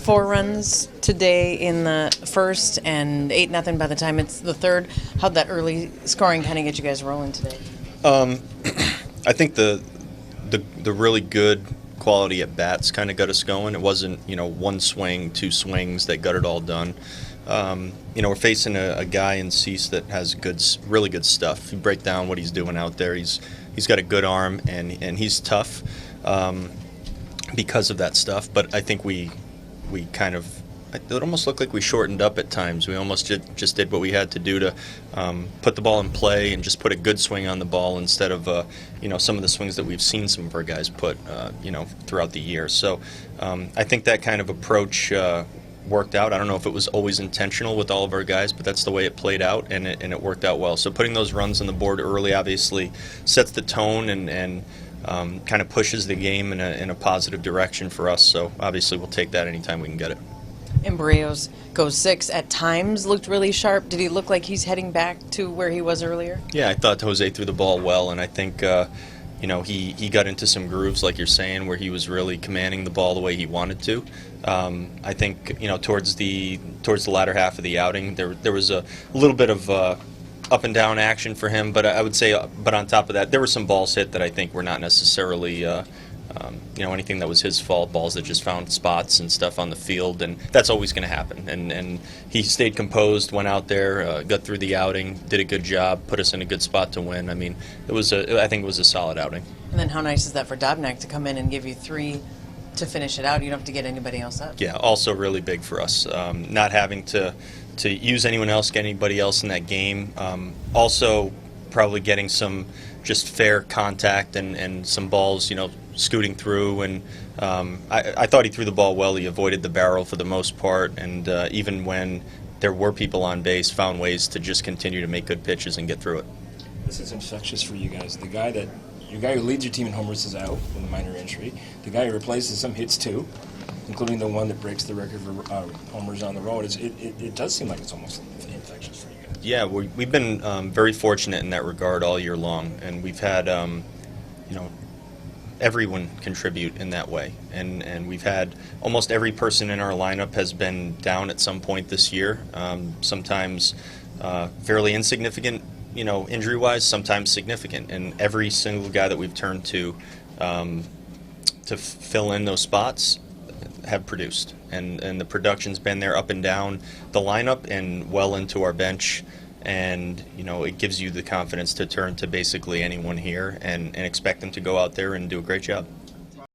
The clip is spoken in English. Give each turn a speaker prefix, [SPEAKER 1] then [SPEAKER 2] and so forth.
[SPEAKER 1] 4 runs today in the first and 8-0 by the time it's the third. How'd that early scoring kind of get you guys rolling today?
[SPEAKER 2] I think the really good quality at bats kind of got us going. It wasn't, one swing, 2 swings that got it all done. We're facing a guy in Cease that has really good stuff. If you break down what he's doing out there, he's got a good arm and he's tough because of that stuff. But I think we kind of, it almost looked like we shortened up at times. We almost just did what we had to do to put the ball in play and just put a good swing on the ball instead of some of the swings that we've seen some of our guys put throughout the year. So I think that kind of approach worked out. I don't know if it was always intentional with all of our guys, but that's the way it played out, and it worked out well. So putting those runs on the board early obviously sets the tone and kind of pushes the game in a positive direction for us. So obviously we'll take that anytime we can get it.
[SPEAKER 1] And Barrios goes 6. At times looked really sharp. Did he look like he's heading back to where he was earlier?
[SPEAKER 2] Yeah, I thought Jose threw the ball well, and I think he got into some grooves, like you're saying, where he was really commanding the ball the way he wanted to. I think towards the latter half of the outing, there was a little bit of up and down action for him, but I would say, but on top of that, there were some balls hit that I think were not necessarily anything that was his fault, balls that just found spots and stuff on the field, and that's always going to happen. And he stayed composed, went out there, got through the outing, did a good job, put us in a good spot to win. I mean, I think it was a solid outing.
[SPEAKER 1] And then how nice is that for Dobnak to come in and give you 3 to finish it out? You don't have to get anybody else up.
[SPEAKER 2] Yeah, also really big for us. Not having to use anyone else, get anybody else in that game. Also probably getting some just fair contact and some balls, scooting through, and I thought he threw the ball well. He avoided the barrel for the most part, and even when there were people on base, found ways to just continue to make good pitches and get through it.
[SPEAKER 3] This is infectious for you guys. Your guy who leads your team in homers is out with a minor injury. The guy who replaces him hits 2, including the one that breaks the record for homers on the road. It does seem like it's almost infectious for you guys.
[SPEAKER 2] Yeah, we've been very fortunate in that regard all year long, and we've had everyone contribute in that way, and we've had almost every person in our lineup has been down at some point this year. Sometimes fairly insignificant, injury-wise, sometimes significant, and every single guy that we've turned to fill in those spots have produced, and the production's been there up and down the lineup and well into our bench, and it gives you the confidence to turn to basically anyone here and expect them to go out there and do a great job.